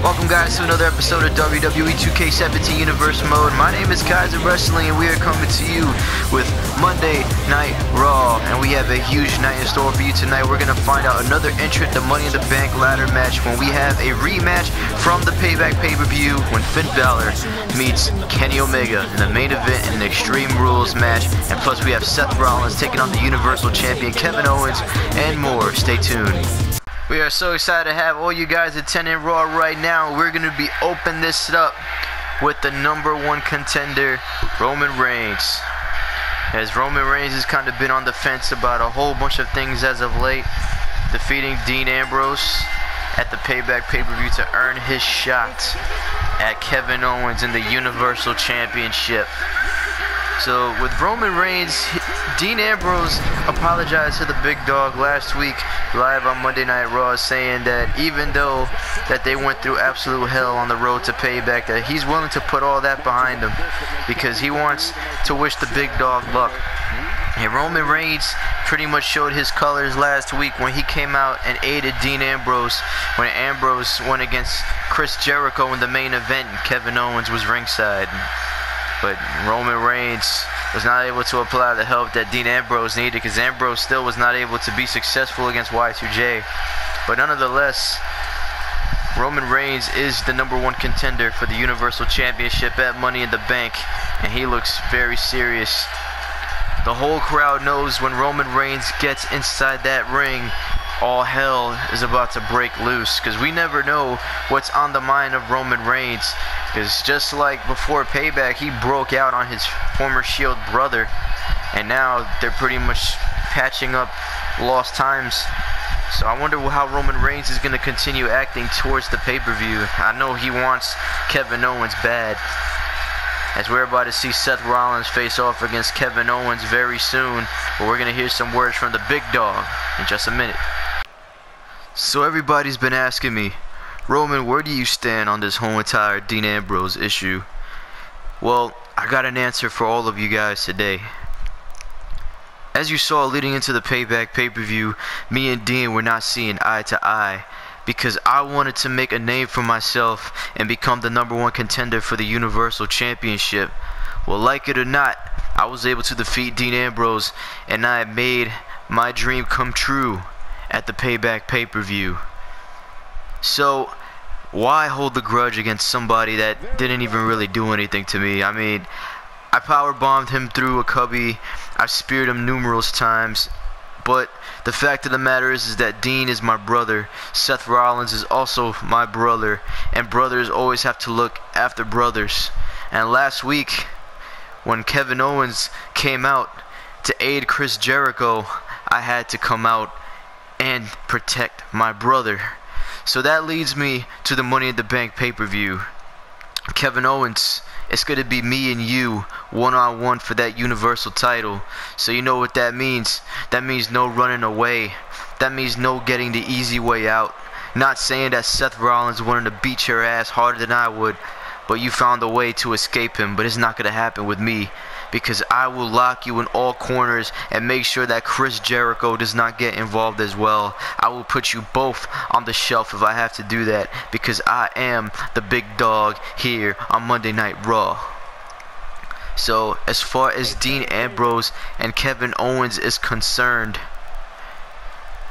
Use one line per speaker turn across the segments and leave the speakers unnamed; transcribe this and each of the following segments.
Welcome guys to another episode of WWE 2K17 Universe Mode. My name is Kaisah Wrestling and we are coming to you with Monday Night Raw. And we have a huge night in store for you tonight. We're going to find out another entrant, the Money in the Bank ladder match, when we have a rematch from the Payback pay-per-view when Finn Balor meets Kenny Omega in the main event in an Extreme Rules match. And plus we have Seth Rollins taking on the Universal Champion Kevin Owens and more. Stay tuned. We are so excited to have all you guys attending Raw right now. We're going to be opening this up with the #1 contender, Roman Reigns. As Roman Reigns has kind of been on the fence about a whole bunch of things as of late, defeating Dean Ambrose at the Payback pay-per-view to earn his shot at Kevin Owens in the Universal Championship. So with Roman Reigns, Dean Ambrose apologized to the big dog last week live on Monday Night Raw, saying that even though that they went through absolute hell on the road to Payback, that he's willing to put all that behind him because he wants to wish the big dog luck. And Roman Reigns pretty much showed his colors last week when he came out and aided Dean Ambrose when Ambrose went against Chris Jericho in the main event and Kevin Owens was ringside. But Roman Reigns was not able to apply the help that Dean Ambrose needed because Ambrose still was not able to be successful against Y2J. But nonetheless, Roman Reigns is the #1 contender for the Universal Championship at Money in the Bank, and he looks very serious. The whole crowd knows when Roman Reigns gets inside that ring, all hell is about to break loose, because we never know what's on the mind of Roman Reigns. Because just like before Payback, he broke out on his former Shield brother, and now they're pretty much patching up lost times. So I wonder how Roman Reigns is going to continue acting towards the pay-per-view. I know he wants Kevin Owens bad, as we're about to see Seth Rollins face off against Kevin Owens very soon. But we're going to hear some words from the big dog in just a minute. So everybody's been asking me, Roman, where do you stand on this whole entire Dean Ambrose issue? Well, I got an answer for all of you guys today. As you saw leading into the Payback pay-per-view, me and Dean were not seeing eye to eye because I wanted to make a name for myself and become the #1 contender for the Universal Championship. Well, like it or not, I was able to defeat Dean Ambrose, and I made my dream come true at the Payback pay-per-view. So why hold the grudge against somebody that didn't even really do anything to me? I mean, I powerbombed him through a cubby, I speared him numerous times, but the fact of the matter is that Dean is my brother, Seth Rollins is also my brother, and brothers always have to look after brothers. And last week, when Kevin Owens came out to aid Chris Jericho, I had to come out and protect my brother. So that leads me to the Money in the Bank pay-per-view. Kevin Owens, it's going to be me and you one-on-one for that Universal title. So you know what that means. That means no running away. That means no getting the easy way out. Not saying that Seth Rollins wanted to beat your ass harder than I would, but you found a way to escape him. But it's not going to happen with me, because I will lock you in all corners and make sure that Chris Jericho does not get involved as well. I will put you both on the shelf if I have to do that, because I am the big dog here on Monday Night Raw. So as far as Dean Ambrose and Kevin Owens is concerned,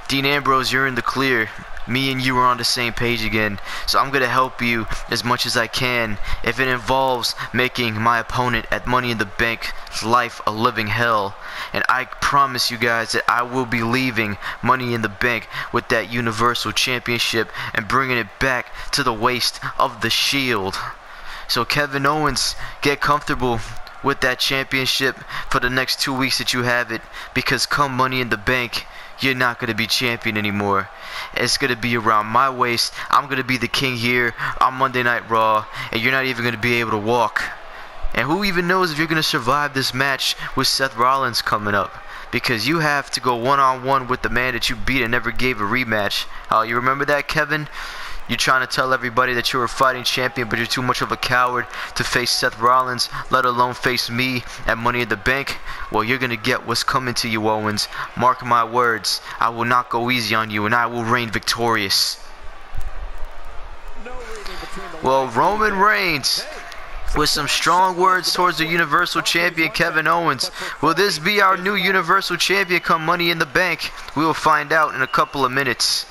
Dean Ambrose, you're in the clear. Me and you are on the same page again, so I'm gonna help you as much as I can if it involves making my opponent at Money in the Bank's life a living hell. And I promise you guys that I will be leaving Money in the Bank with that Universal Championship and bringing it back to the waist of the Shield. So Kevin Owens, get comfortable with that championship for the next 2 weeks that you have it, because come Money in the Bank, you're not going to be champion anymore. It's going to be around my waist. I'm going to be the king here on Monday Night Raw, and you're not even going to be able to walk. And who even knows if you're going to survive this match with Seth Rollins coming up, because you have to go one-on-one with the man that you beat and never gave a rematch. You remember that, Kevin? You're trying to tell everybody that you're a fighting champion, but you're too much of a coward to face Seth Rollins, let alone face me at Money in the Bank. Well, you're going to get what's coming to you, Owens. Mark my words. I will not go easy on you, and I will reign victorious. Well, Roman Reigns with some strong words towards the Universal Champion Kevin Owens. Will this be our new Universal Champion come Money in the Bank? We will find out in a couple of minutes.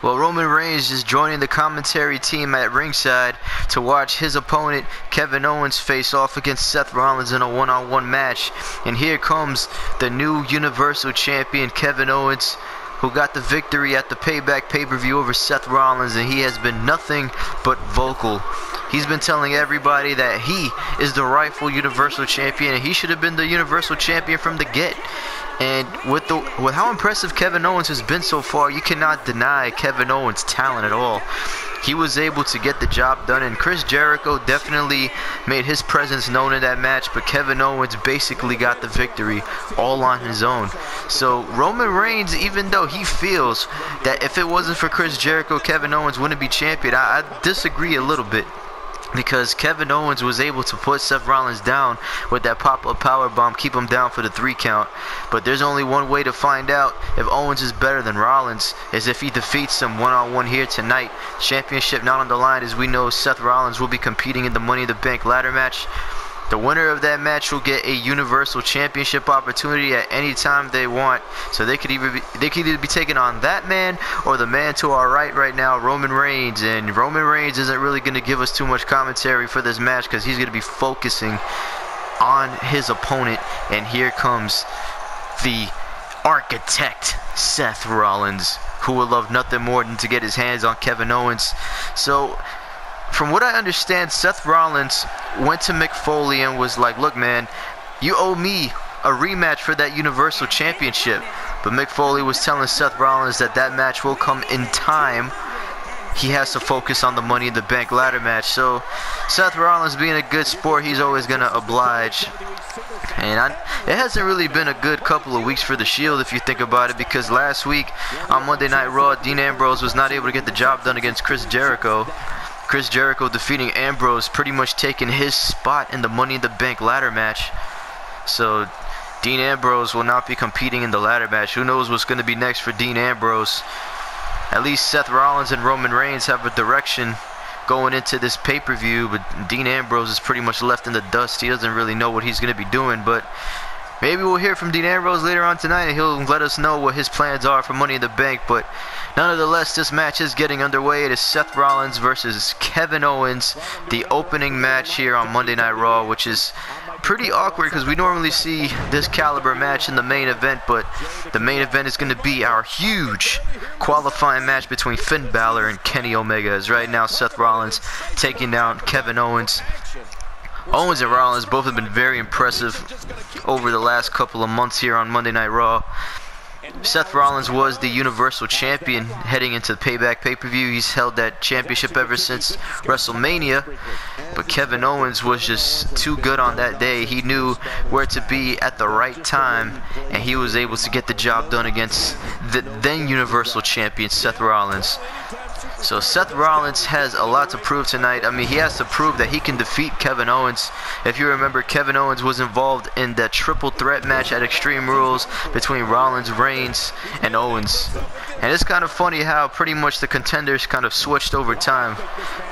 Well, Roman Reigns is joining the commentary team at ringside to watch his opponent Kevin Owens face off against Seth Rollins in a one-on-one match. And here comes the new Universal Champion Kevin Owens, who got the victory at the Payback pay-per-view over Seth Rollins, and he has been nothing but vocal. He's been telling everybody that he is the rightful Universal Champion, and he should have been the Universal Champion from the get. And with how impressive Kevin Owens has been so far, you cannot deny Kevin Owens' talent at all. He was able to get the job done, and Chris Jericho definitely made his presence known in that match, but Kevin Owens basically got the victory all on his own. So Roman Reigns, even though he feels that if it wasn't for Chris Jericho, Kevin Owens wouldn't be champion, I disagree a little bit. Because Kevin Owens was able to put Seth Rollins down with that pop-up powerbomb, keep him down for the 3 count. But there's only one way to find out if Owens is better than Rollins, is if he defeats him one-on-one here tonight. Championship not on the line, as we know Seth Rollins will be competing in the Money in the Bank ladder match. The winner of that match will get a Universal Championship opportunity at any time they want. So they could either be taking on that man or the man to our right now, Roman Reigns. And Roman Reigns isn't really going to give us too much commentary for this match because he's going to be focusing on his opponent. And here comes the architect, Seth Rollins, who would love nothing more than to get his hands on Kevin Owens. So from what I understand, Seth Rollins went to Mick Foley and was like, look man, you owe me a rematch for that Universal Championship. But Mick Foley was telling Seth Rollins that that match will come in time. He has to focus on the Money in the Bank ladder match. So Seth Rollins, being a good sport, he's always going to oblige. And it hasn't really been a good couple of weeks for the Shield if you think about it, because last week on Monday Night Raw, Dean Ambrose was not able to get the job done against Chris Jericho. Chris Jericho defeating Ambrose, pretty much taking his spot in the Money in the Bank ladder match. So Dean Ambrose will not be competing in the ladder match. Who knows what's going to be next for Dean Ambrose. At least Seth Rollins and Roman Reigns have a direction going into this pay-per-view, but Dean Ambrose is pretty much left in the dust. He doesn't really know what he's going to be doing, but maybe we'll hear from Dean Ambrose later on tonight, and he'll let us know what his plans are for Money in the Bank. But nonetheless, this match is getting underway. It is Seth Rollins versus Kevin Owens, the opening match here on Monday Night Raw, which is pretty awkward because we normally see this caliber match in the main event, but the main event is going to be our huge qualifying match between Finn Balor and Kenny Omega. As right now Seth Rollins taking down Kevin Owens. Owens and Rollins both have been very impressive over the last couple of months here on Monday Night Raw. Seth Rollins was the Universal Champion heading into the Payback pay-per-view. He's held that championship ever since WrestleMania. But Kevin Owens was just too good on that day. He knew where to be at the right time, and he was able to get the job done against the then Universal Champion Seth Rollins. So Seth Rollins has a lot to prove tonight. I mean, he has to prove that he can defeat Kevin Owens. If you remember, Kevin Owens was involved in that triple threat match at Extreme Rules between Rollins, Reigns, and Owens. And it's kind of funny how pretty much the contenders kind of switched over time.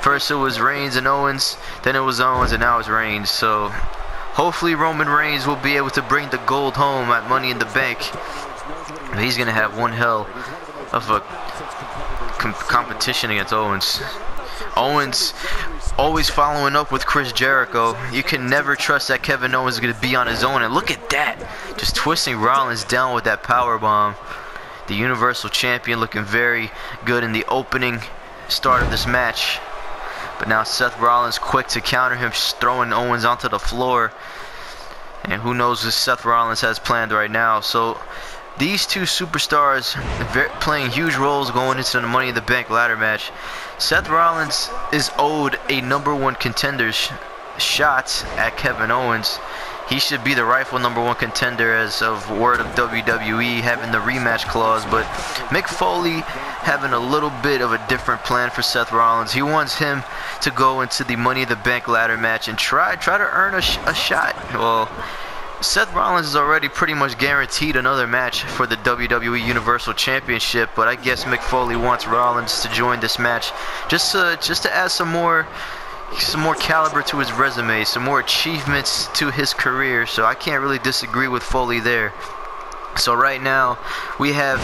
First it was Reigns and Owens, then it was Owens, and now it's Reigns. So hopefully Roman Reigns will be able to bring the gold home at Money in the Bank. He's going to have one hell of a competition against Owens. Owens always following up with Chris Jericho. You can never trust that Kevin Owens is going to be on his own. And look at that, just twisting Rollins down with that power bomb. The Universal Champion looking very good in the opening start of this match. But now Seth Rollins quick to counter him, throwing Owens onto the floor. And who knows what Seth Rollins has planned right now. So these two superstars playing huge roles going into the Money in the Bank ladder match. Seth Rollins is owed a #1 contender shot at Kevin Owens. He should be the rightful #1 contender as of word of WWE, having the rematch clause. But Mick Foley having a little bit of a different plan for Seth Rollins. He wants him to go into the Money in the Bank ladder match and try to earn a shot. Well, Seth Rollins is already pretty much guaranteed another match for the WWE Universal Championship, but I guess Mick Foley wants Rollins to join this match just to add some more caliber to his resume, some more achievements to his career. So I can't really disagree with Foley there. So right now we have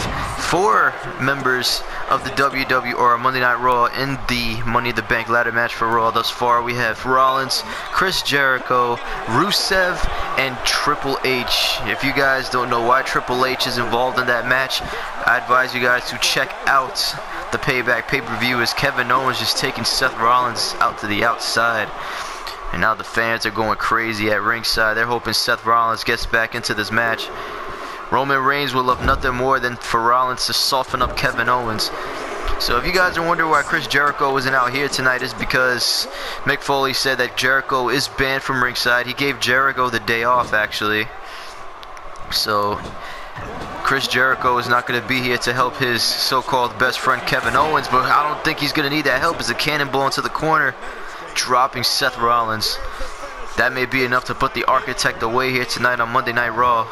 4 members of the WWE or Monday Night Raw in the Money in the Bank ladder match for Raw thus far. We have Rollins, Chris Jericho, Rusev, and Triple H. If you guys don't know why Triple H is involved in that match, I advise you guys to check out the Payback pay-per-view, as Kevin Owens just taking Seth Rollins out to the outside. And now the fans are going crazy at ringside. They're hoping Seth Rollins gets back into this match. Roman Reigns will love nothing more than for Rollins to soften up Kevin Owens. So if you guys are wondering why Chris Jericho wasn't out here tonight, is because Mick Foley said that Jericho is banned from ringside. He gave Jericho the day off, actually. So Chris Jericho is not going to be here to help his so-called best friend Kevin Owens, but I don't think he's going to need that help, as a cannonball into the corner, dropping Seth Rollins. That may be enough to put the Architect away here tonight on Monday Night Raw.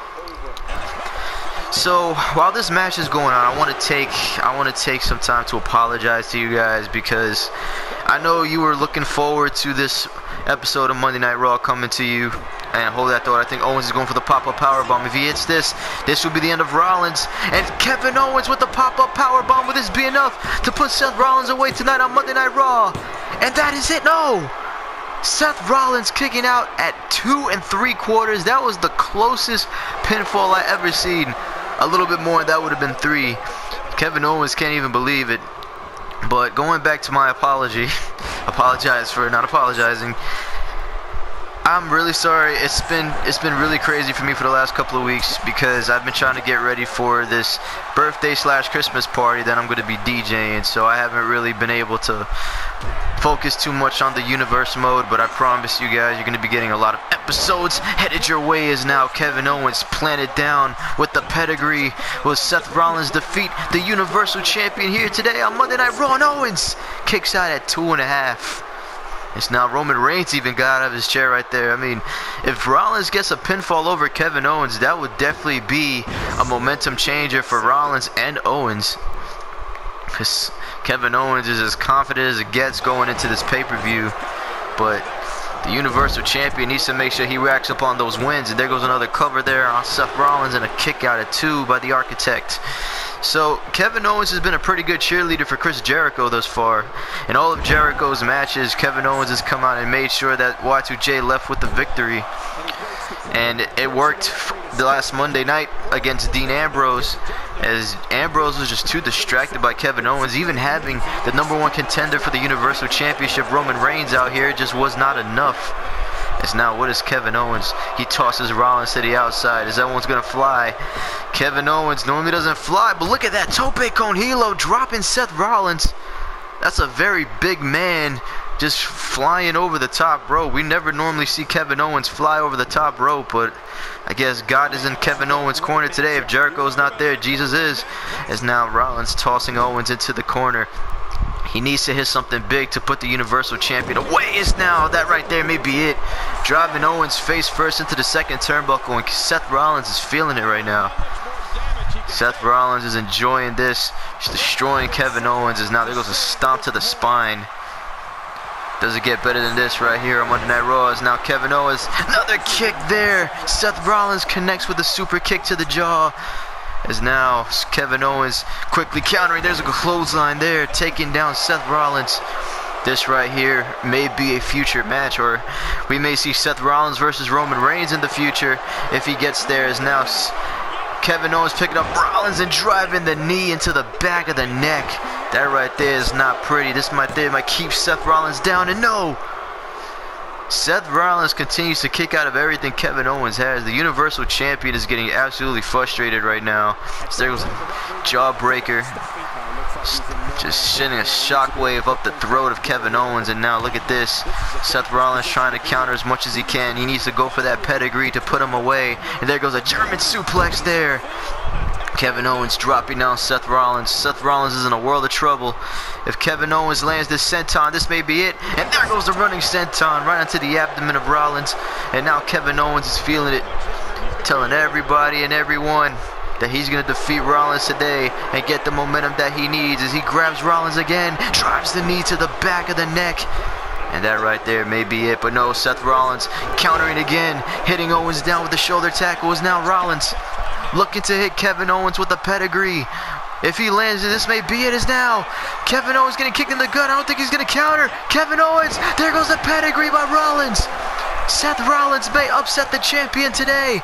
So while this match is going on, I want to take some time to apologize to you guys, because I know you were looking forward to this episode of Monday Night Raw coming to you. And hold that thought. I think Owens is going for the pop-up powerbomb. If he hits this will be the end of Rollins. And Kevin Owens with the pop-up powerbomb. Will this be enough to put Seth Rollins away tonight on Monday Night Raw? And that is it. No! Seth Rollins kicking out at 2 3/4. That was the closest pinfall I ever seen. A little bit more, and that would have been 3. Kevin Owens can't even believe it. But going back to my apology, apologize for not apologizing. I'm really sorry. It's been really crazy for me for the last couple of weeks, because I've been trying to get ready for this birthday / Christmas party that I'm going to be DJing. So I haven't really been able to focus too much on the universe mode, but I promise you guys, you're going to be getting a lot of episodes headed your way, as now Kevin Owens planted down with the pedigree. Will Seth Rollins defeat the Universal Champion here today on Monday Night Raw? And Owens kicks out at 2.5. It's now Roman Reigns even got out of his chair right there. I mean, if Rollins gets a pinfall over Kevin Owens, that would definitely be a momentum changer for Rollins and Owens, because Kevin Owens is as confident as it gets going into this pay-per-view. But the Universal Champion needs to make sure he racks up on those wins. And there goes another cover there on Seth Rollins, and a kick out at 2 by the Architect. So Kevin Owens has been a pretty good cheerleader for Chris Jericho thus far. In all of Jericho's matches, Kevin Owens has come out and made sure that Y2J left with the victory. And it worked the last Monday night against Dean Ambrose, as Ambrose was just too distracted by Kevin Owens. Even having the #1 contender for the Universal Championship, Roman Reigns, out here just was not enough. As now, what is Kevin Owens? He tosses Rollins to the outside. Is that one's going to fly? Kevin Owens normally doesn't fly, but look at that tope con hilo dropping Seth Rollins. That's a very big man just flying over the top rope. We never normally see Kevin Owens fly over the top rope, but I guess God is in Kevin Owens' corner today. If Jericho's not there, Jesus is. As now Rollins tossing Owens into the corner. He needs to hit something big to put the Universal Champion away. Is now that right there may be it. Driving Owens face first into the second turnbuckle, and Seth Rollins is feeling it right now. Seth Rollins is enjoying this. He's destroying Kevin Owens. As now there goes a stomp to the spine. Does it get better than this right here on Monday Night Raw? Is now Kevin Owens. Another kick there. Seth Rollins connects with a super kick to the jaw. As now Kevin Owens quickly countering. There's a clothesline there, taking down Seth Rollins. This right here may be a future match, or we may see Seth Rollins versus Roman Reigns in the future if he gets there. As now Kevin Owens picking up Rollins and driving the knee into the back of the neck. That right there is not pretty. This might keep Seth Rollins down, and no! Seth Rollins continues to kick out of everything Kevin Owens has. The Universal Champion is getting absolutely frustrated right now. So there goes a jawbreaker. Just sending a shockwave up the throat of Kevin Owens. And now look at this. Seth Rollins trying to counter as much as he can. He needs to go for that pedigree to put him away. And there goes a German suplex there. Kevin Owens dropping down Seth Rollins. Seth Rollins is in a world of trouble. If Kevin Owens lands this senton, this may be it. And there goes the running senton right onto the abdomen of Rollins. And now Kevin Owens is feeling it. telling everybody and everyone that he's going to defeat Rollins today and get the momentum that he needs as he grabs Rollins again, drives the knee to the back of the neck. And that right there may be it, but no, Seth Rollins countering again, hitting Owens down with the shoulder tackle. Is now Rollins looking to hit Kevin Owens with a pedigree. If he lands it, this may be it. Is now Kevin Owens getting kicked in the gut. I don't think he's going to counter. Kevin Owens, there goes the pedigree by Rollins. Seth Rollins may upset the champion today.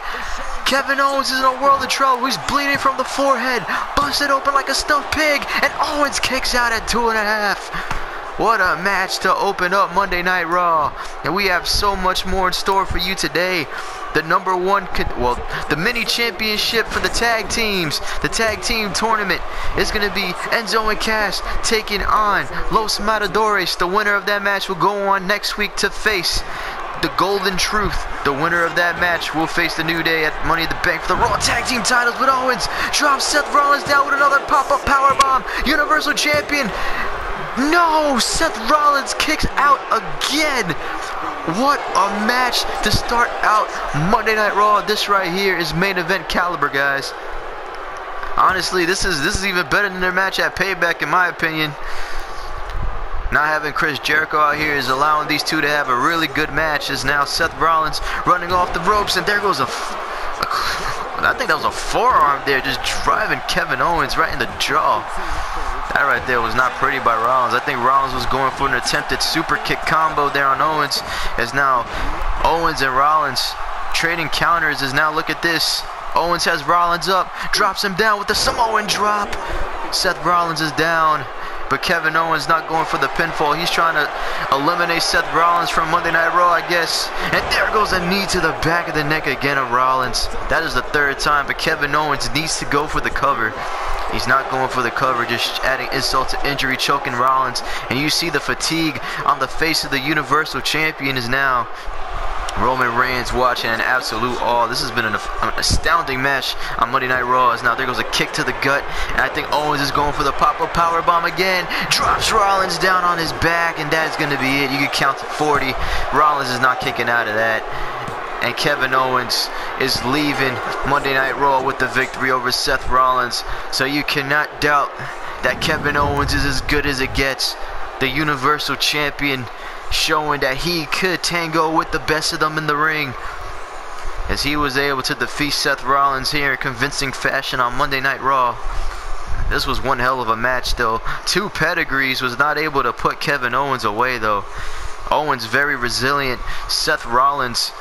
Kevin Owens is in a world of trouble. He's bleeding from the forehead, busted open like a stuffed pig, and Owens kicks out at 2.5. What a match to open up Monday Night Raw. And we have so much more in store for you today. The the mini championship for the tag teams. The tag team tournament is going to be Enzo and Cass taking on Los Matadores. The winner of that match will go on next week to face the Golden Truth. The winner of that match will face the New Day at Money in the Bank for the Raw Tag Team titles. But Owens drops Seth Rollins down with another pop-up powerbomb. Universal Champion. No, Seth Rollins kicks out again. What a match to start out Monday Night Raw. This right here is main event caliber, guys. Honestly, this is even better than their match at Payback, in my opinion. Not having Chris Jericho out here is allowing these two to have a really good match. Is now Seth Rollins running off the ropes, and there goes I think that was a forearm there, just driving Kevin Owens right in the jaw. That right there was not pretty by Rollins. I think Rollins was going for an attempted super kick combo there on Owens. As now Owens and Rollins trading counters. As now look at this. Owens has Rollins up, drops him down with the Samoan drop. Seth Rollins is down, but Kevin Owens not going for the pinfall. He's trying to eliminate Seth Rollins from Monday Night Raw, I guess. And there goes a knee to the back of the neck again of Rollins. That is the third time, but Kevin Owens needs to go for the cover. He's not going for the cover, just adding insult to injury, choking Rollins. And you see the fatigue on the face of the Universal Champion. Is now Roman Reigns watching in absolute awe. This has been an astounding match on Monday Night Raw. As now there goes a kick to the gut, and I think Owens is going for the pop-up powerbomb again. Drops Rollins down on his back, and that's going to be it. You can count to 40. Rollins is not kicking out of that. And Kevin Owens is leaving Monday Night Raw with the victory over Seth Rollins. So you cannot doubt that Kevin Owens is as good as it gets. The Universal Champion, showing that he could tango with the best of them in the ring, as he was able to defeat Seth Rollins here in convincing fashion on Monday Night Raw. This was one hell of a match though. 2 pedigrees was not able to put Kevin Owens away though. Owens very resilient. Seth Rollins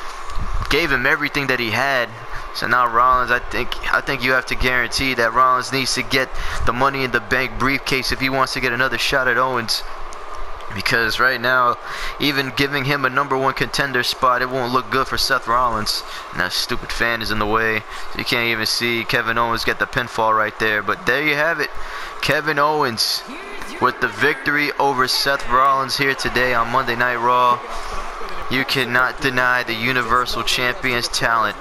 gave him everything that he had. So now Rollins, I think you have to guarantee that Rollins needs to get the Money in the Bank briefcase if he wants to get another shot at Owens. Because right now, even giving him a #1 contender spot, it won't look good for Seth Rollins. And that stupid fan is in the way. So you can't even see Kevin Owens get the pinfall right there. But there you have it. Kevin Owens with the victory over Seth Rollins here today on Monday Night Raw. You cannot deny the Universal Champion's talent,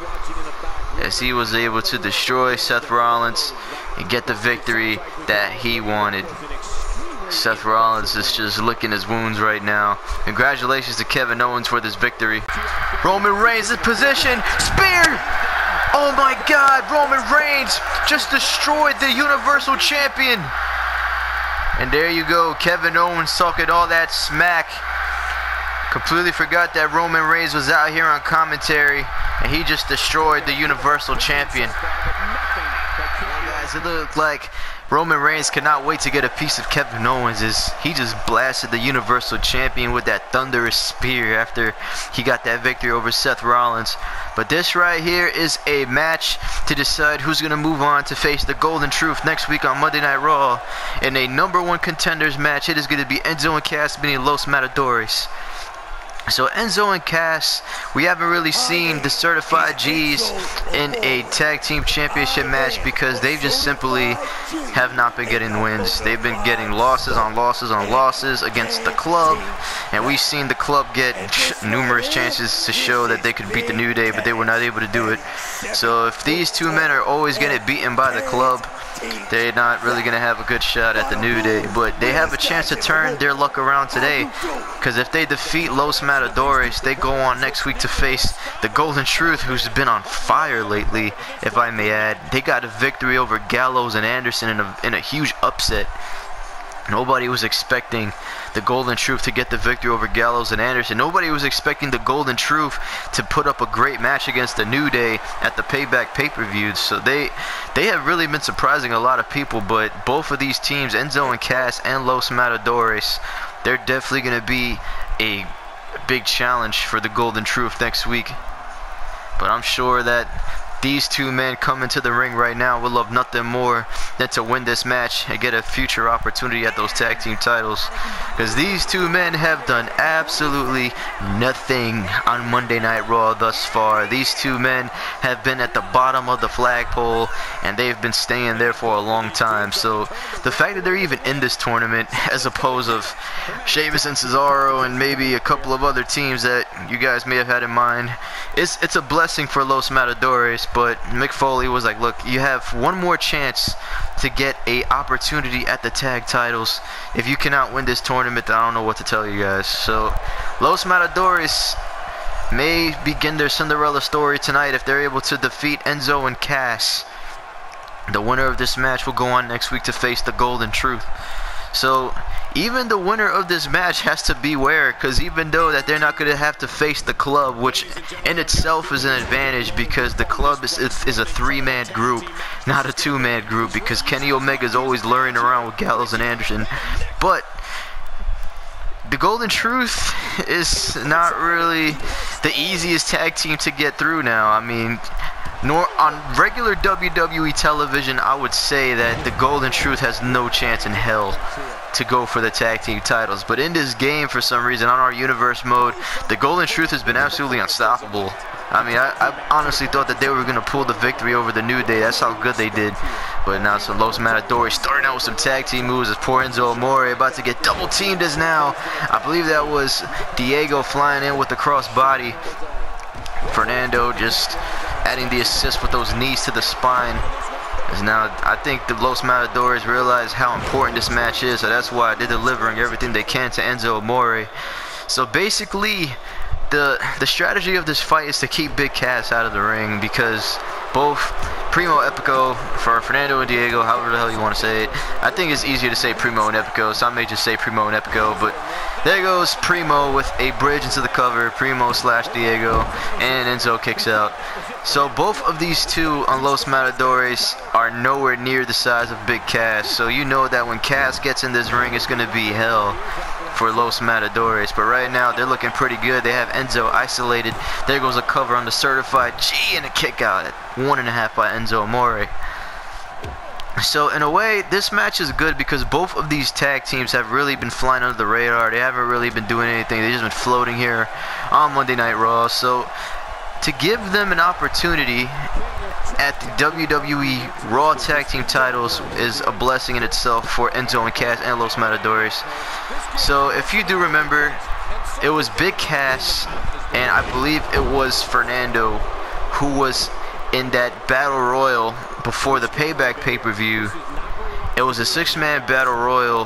as he was able to destroy Seth Rollins and get the victory that he wanted. Seth Rollins is just licking his wounds right now. Congratulations to Kevin Owens for this victory. Roman Reigns in position. Spear! Oh my God, Roman Reigns just destroyed the Universal Champion. And there you go, Kevin Owens talking all that smack. Completely forgot that Roman Reigns was out here on commentary, and he just destroyed the Universal Champion. Guys, it looked like Roman Reigns cannot wait to get a piece of Kevin Owens, as he just blasted the Universal Champion with that thunderous spear after he got that victory over Seth Rollins. But this right here is a match to decide who's going to move on to face the Golden Truth next week on Monday Night Raw. In a #1 contenders match, it is going to be Enzo and Cass meeting Los Matadores. So Enzo and Cass, we haven't really seen the Certified G's in a tag team championship match because they just simply have not been getting wins. They've been getting losses on losses on losses against the club, and we've seen the club get numerous chances to show that they could beat the New Day, but they were not able to do it. So if these two men are always getting beaten by the club, they're not really going to have a good shot at the New Day. But they have a chance to turn their luck around today, because if they defeat Los Matadores, they go on next week to face the Golden Truth, who's been on fire lately, if I may add. They got a victory over Gallows and Anderson in a huge upset. Nobody was expecting the Golden Truth to get the victory over Gallows and Anderson. Nobody was expecting the Golden Truth to put up a great match against the New Day at the Payback pay-per-view. So they have really been surprising a lot of people. But both of these teams, Enzo and Cass and Los Matadores, they're definitely going to be a big challenge for the Golden Truth next week. But I'm sure that these two men coming to the ring right now will love nothing more than to win this match and get a future opportunity at those tag team titles, because these two men have done absolutely nothing on Monday Night Raw thus far. These two men have been at the bottom of the flagpole, and they've been staying there for a long time. So the fact that they're even in this tournament, as opposed of Sheamus and Cesaro and maybe a couple of other teams that you guys may have had in mind, it's a blessing for Los Matadores. But Mick Foley was like, look, you have one more chance to get a opportunity at the tag titles. If you cannot win this tournament, then I don't know what to tell you guys. So Los Matadores may begin their Cinderella story tonight if they're able to defeat Enzo and Cass. The winner of this match will go on next week to face the Golden Truth. So even the winner of this match has to beware, because even though that they're not going to have to face the Club, which in itself is an advantage, because the Club is a three-man group, not a two-man group, because Kenny Omega is always luring around with Gallows and Anderson. But the Golden Truth is not really the easiest tag team to get through now. I mean, nor on regular WWE television, I would say that the Golden Truth has no chance in hell to go for the tag team titles. But in this game, for some reason, on our universe mode, the Golden Truth has been absolutely unstoppable. I mean, I honestly thought that they were going to pull the victory over the New Day. That's how good they did. But now some Los Matadores starting out with some tag team moves as poor Enzo Amore about to get double teamed as now. I believe that was Diego flying in with the crossbody. Fernando just adding the assist with those knees to the spine. As now I think the Los Matadores realize how important this match is, so that's why they're delivering everything they can to Enzo Amore. So basically, the strategy of this fight is to keep Big Cass out of the ring, because both Primo Epico for Fernando and Diego, however the hell you want to say it. I think it's easier to say Primo and Epico, so I may just say Primo and Epico. But there goes Primo with a bridge into the cover, Primo / Diego, and Enzo kicks out. So both of these two on Los Matadores are nowhere near the size of Big Cass. So you know that when Cass gets in this ring, it's going to be hell for Los Matadores. But right now they're looking pretty good. They have Enzo isolated. There goes a cover on the certified G and a kick out at 1.5 by Enzo Amore. So in a way, this match is good because both of these tag teams have really been flying under the radar. They haven't really been doing anything. They've just been floating here on Monday Night Raw. So to give them an opportunity at the WWE Raw Tag Team titles is a blessing in itself for Enzo and Cass and Los Matadores. So if you do remember, it was Big Cass and I believe it was Fernando who was in that Battle Royal before the Payback pay-per-view. It was a 6-man Battle Royal,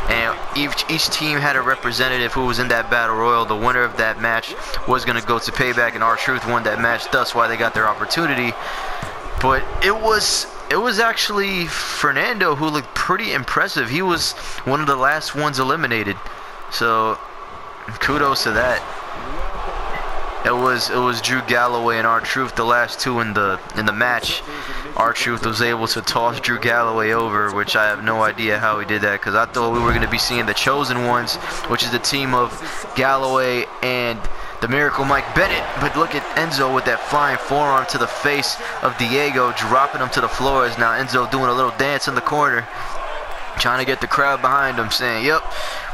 and each team had a representative who was in that Battle Royal. The winner of that match was going to go to Payback, and R-Truth won that match. That's why they got their opportunity. But it was actually Fernando who looked pretty impressive. He was one of the last ones eliminated. So kudos to that. It was Drew Galloway and R-Truth, the last two in the match. R-Truth was able to toss Drew Galloway over, which I have no idea how he did that, because I thought we were going to be seeing the Chosen Ones, which is the team of Galloway and the Miracle Mike Bennett. But look at Enzo with that flying forearm to the face of Diego, dropping him to the floor. As now Enzo doing a little dance in the corner, trying to get the crowd behind him, saying, yep,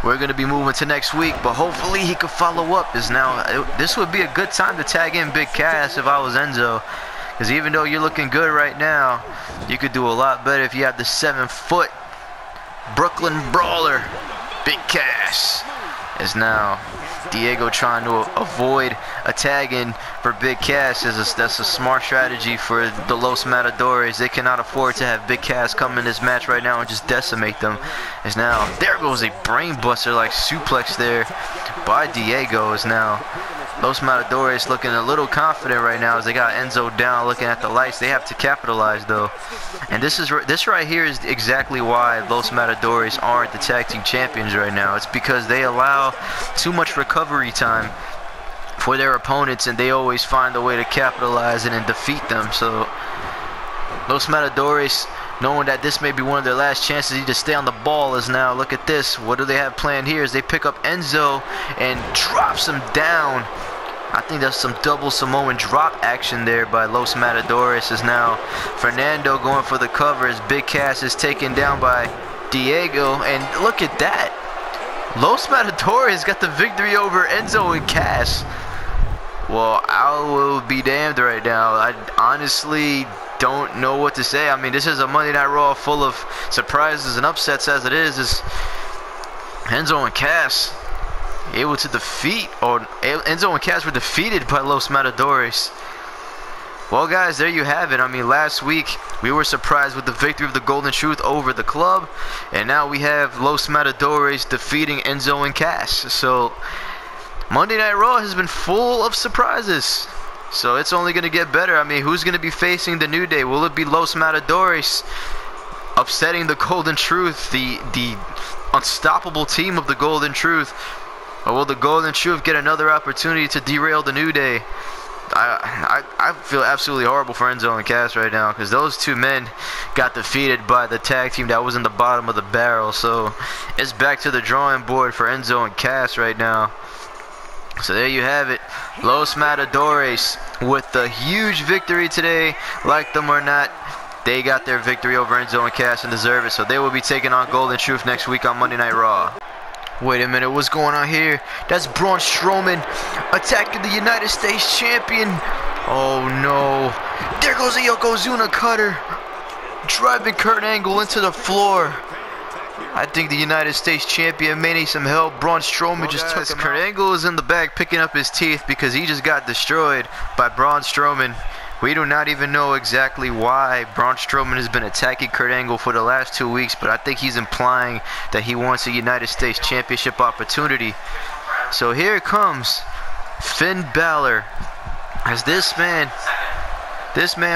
we're going to be moving to next week, but hopefully he could follow up. As now, this would be a good time to tag in Big Cass if I was Enzo, because even though you're looking good right now, you could do a lot better if you have the 7-foot Brooklyn Brawler, Big Cass. Is now Diego trying to avoid a tag in for Big Cass. That's a smart strategy for the Los Matadores. They cannot afford to have Big Cass come in this match right now and just decimate them. Is now, there goes a brain buster like suplex there by Diego. Is now Los Matadores looking a little confident right now as they got Enzo down looking at the lights. They have to capitalize though. And this right here is exactly why Los Matadores aren't the tag team champions right now. It's because they allow too much recovery time for their opponents, and they always find a way to capitalize it and defeat them. So Los Matadores, knowing that this may be one of their last chances to stay on the ball, is now, look at this. What do they have planned here? Is they pick up Enzo and drops him down. I think that's some double Samoan drop action there by Los Matadores. Is now Fernando going for the cover as Big Cass is taken down by Diego. And look at that. Los Matadores got the victory over Enzo and Cass. Well, I will be damned right now. I honestly don't know what to say. I mean, this is a Monday Night Raw full of surprises and upsets as it is. Enzo and Cass able to defeat, or Enzo and Cass were defeated by Los Matadores. Well guys, there you have it. I mean, last week we were surprised with the victory of the Golden Truth over the club, and now we have Los Matadores defeating Enzo and Cass. So Monday Night Raw has been full of surprises, so it's only going to get better. I mean, who's going to be facing the New Day? Will it be Los Matadores upsetting the Golden Truth, the unstoppable team of the Golden Truth? Or will the Golden Truth get another opportunity to derail the New Day? I feel absolutely horrible for Enzo and Cass right now, because those two men got defeated by the tag team that was in the bottom of the barrel. So it's back to the drawing board for Enzo and Cass right now. So there you have it. Los Matadores with the huge victory today. Like them or not, they got their victory over Enzo and Cass and deserve it. So they will be taking on Golden Truth next week on Monday Night Raw. Wait a minute, what's going on here? That's Braun Strowman attacking the United States Champion. Oh no. There goes a Yokozuna cutter, driving Kurt Angle into the floor. I think the United States Champion may need some help. Braun Strowman just took him out. Kurt Angle is in the back picking up his teeth because he just got destroyed by Braun Strowman. We do not even know exactly why Braun Strowman has been attacking Kurt Angle for the last 2 weeks, but I think he's implying that he wants a United States Championship opportunity. So here comes Finn Balor, as this man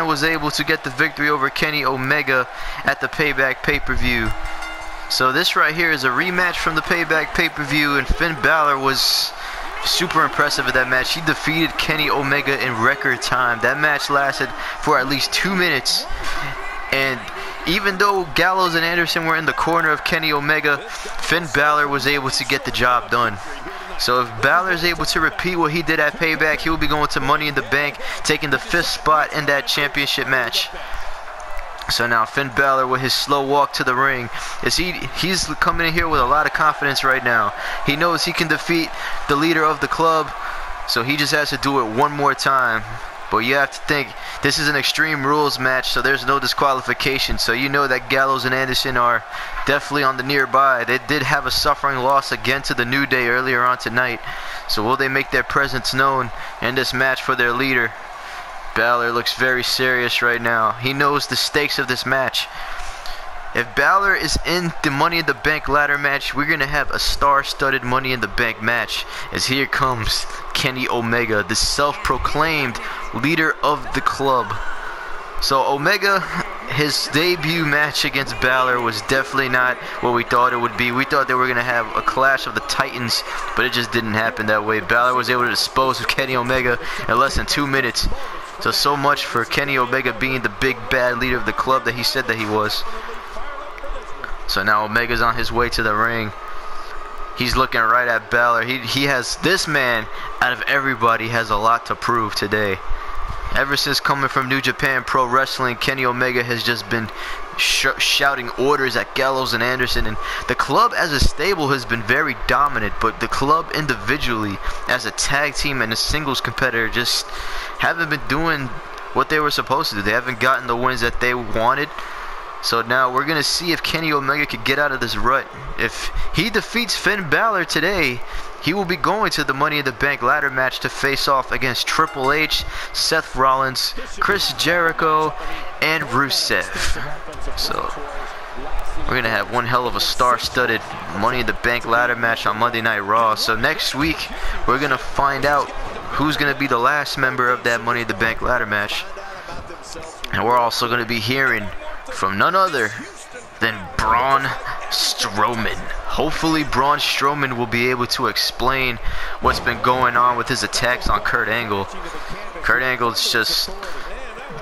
was able to get the victory over Kenny Omega at the Payback pay-per-view. So this right here is a rematch from the Payback pay-per-view, and Finn Balor was super impressive at that match. He defeated Kenny Omega in record time. That match lasted for at least 2 minutes, and even though Gallows and Anderson were in the corner of Kenny Omega, Finn Balor was able to get the job done. So if Balor is able to repeat what he did at Payback, he will be going to Money in the Bank, taking the 5th spot in that championship match. So now Finn Balor, with his slow walk to the ring, he's coming in here with a lot of confidence right now. He knows he can defeat the leader of the club, so he just has to do it one more time. But you have to think, this is an Extreme Rules match, so there's no disqualification. So you know that Gallows and Anderson are definitely on the nearby. They did have a suffering loss again to the New Day earlier on tonight. So will they make their presence known in this match for their leader? Balor looks very serious right now. He knows the stakes of this match. If Balor is in the Money in the Bank ladder match, we're going to have a star-studded Money in the Bank match. As here comes Kenny Omega, the self-proclaimed leader of the club. So Omega, his debut match against Balor was definitely not what we thought it would be. We thought they were going to have a clash of the Titans, but it just didn't happen that way. Balor was able to dispose of Kenny Omega in less than 2 minutes. So much for Kenny Omega being the big bad leader of the club that he said that he was. So now Omega's on his way to the ring. He's looking right at Balor. He has, this man out of everybody has a lot to prove today. Ever since coming from New Japan Pro Wrestling, Kenny Omega has just been shouting orders at Gallows and Anderson, and the club as a stable has been very dominant, but the club individually as a tag team and a singles competitor just haven't been doing what they were supposed to do. They haven't gotten the wins that they wanted. So now we're going to see if Kenny Omega could get out of this rut. If he defeats Finn Balor today, he will be going to the Money in the Bank ladder match to face off against Triple H, Seth Rollins, Chris Jericho, and Rusev. So we're going to have one hell of a star-studded Money in the Bank ladder match on Monday Night Raw. So next week, we're going to find out who's going to be the last member of that Money in the Bank ladder match. And we're also going to be hearing from none other than Braun Strowman. Hopefully Braun Strowman will be able to explain what's been going on with his attacks on Kurt Angle. Kurt Angle's just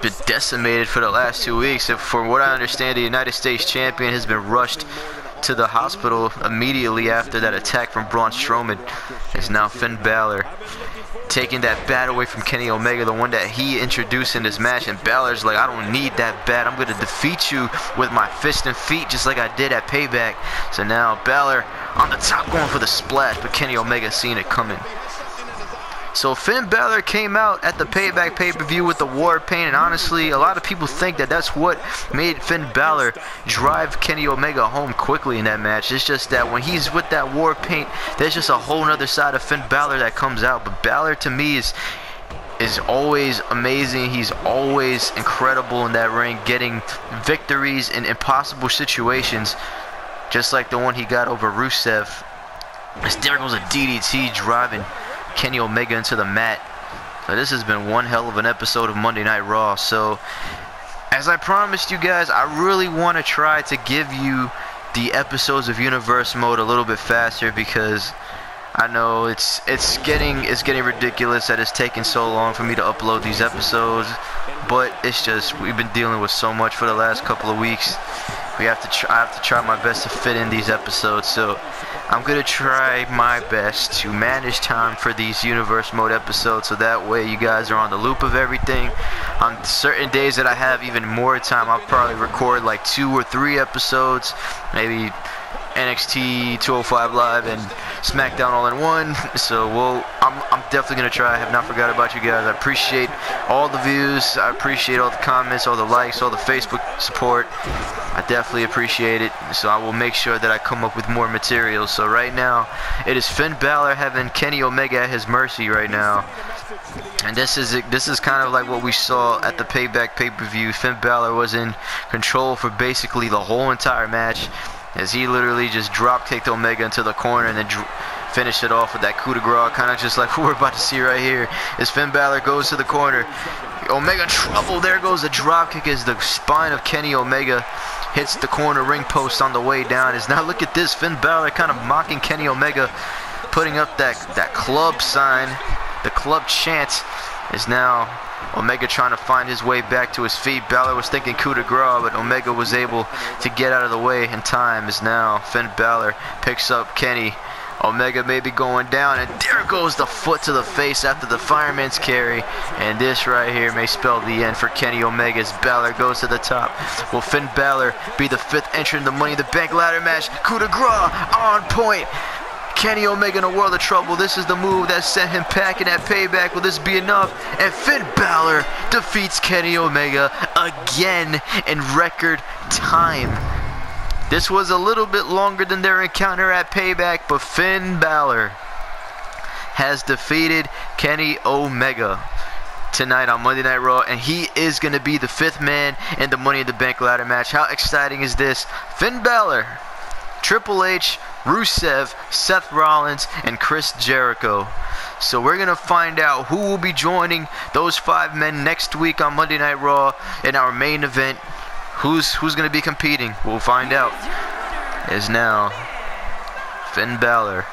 been decimated for the last 2 weeks. And from what I understand, the United States Champion has been rushed to the hospital immediately after that attack from Braun Strowman. It's now Finn Balor taking that bat away from Kenny Omega, the one that he introduced in this match, and Balor's like, I don't need that bat, I'm going to defeat you with my fist and feet just like I did at Payback. So now Balor on the top going for the splash, but Kenny Omega seeing it coming. So Finn Balor came out at the Payback pay-per-view with the war paint, and honestly, a lot of people think that that's what made Finn Balor drive Kenny Omega home quickly in that match. It's just that when he's with that war paint, there's just a whole nother side of Finn Balor that comes out. But Balor, to me, is always amazing. He's always incredible in that ring, getting victories in impossible situations, just like the one he got over Rusev. As there goes a DDT driving Kenny Omega into the mat. So this has been one hell of an episode of Monday Night Raw. So as I promised you guys, I really want to try to give you the episodes of Universe Mode a little bit faster, because I know it's getting ridiculous that it's taking so long for me to upload these episodes, but it's just we've been dealing with so much for the last couple of weeks. I have to try my best to fit in these episodes, so I'm going to try my best to manage time for these Universe Mode episodes, so that way you guys are on the loop of everything. On certain days that I have even more time, I'll probably record like 2 or 3 episodes, maybe NXT 205 Live and SmackDown all in one. So I'm definitely going to try. I have not forgot about you guys. I appreciate all the views. I appreciate all the comments, all the likes, all the Facebook support. I definitely appreciate it. So I will make sure that I come up with more material. So right now, it is Finn Balor having Kenny Omega at his mercy right now. And this is kind of like what we saw at the Payback pay-per-view. Finn Balor was in control for basically the whole entire match, as he literally just drop-kicked Omega into the corner and then finished it off with that coup de grace, kind of just like what we're about to see right here. As Finn Balor goes to the corner, Omega trouble, there goes the drop-kick as the spine of Kenny Omega hits the corner ring post on the way down. As now look at this, Finn Balor kind of mocking Kenny Omega, putting up that club sign, the club chant. Is now Omega trying to find his way back to his feet. Balor was thinking coup de grace, but Omega was able to get out of the way in time. As now Finn Balor picks up Kenny. Omega may be going down, and there goes the foot to the face after the fireman's carry. And this right here may spell the end for Kenny Omega as Balor goes to the top. Will Finn Balor be the 5th entrant in the Money in the Bank ladder match? Coup de grace on point. Kenny Omega in a world of trouble. This is the move that sent him packing at Payback. Will this be enough? And Finn Balor defeats Kenny Omega again in record time. This was a little bit longer than their encounter at Payback, but Finn Balor has defeated Kenny Omega tonight on Monday Night Raw, and he is going to be the 5th man in the Money in the Bank ladder match. How exciting is this? Finn Balor, Triple H, Rusev, Seth Rollins, and Chris Jericho. So we're going to find out who will be joining those 5 men next week on Monday Night Raw in our main event. Who's going to be competing? We'll find out. Is now Finn Balor,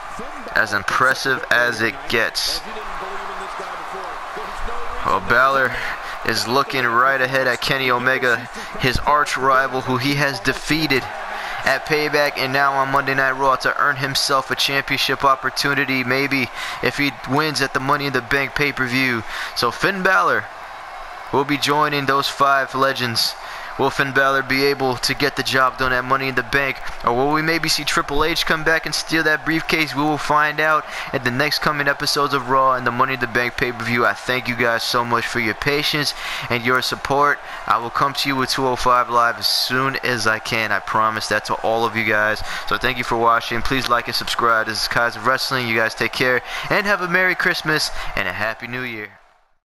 as impressive as it gets. Well, Balor is looking right ahead at Kenny Omega, his arch rival who he has defeated at Payback, and now on Monday Night Raw to earn himself a championship opportunity, maybe if he wins at the Money in the Bank pay-per-view. So Finn Balor will be joining those 5 legends Will Finn Balor be able to get the job done at Money in the Bank? Or will we maybe see Triple H come back and steal that briefcase? We will find out in the next coming episodes of Raw and the Money in the Bank pay-per-view. I thank you guys so much for your patience and your support. I will come to you with 205 Live as soon as I can. I promise that to all of you guys. So thank you for watching. Please like and subscribe. This is Kaisah Wrestling. You guys take care and have a Merry Christmas and a Happy New Year.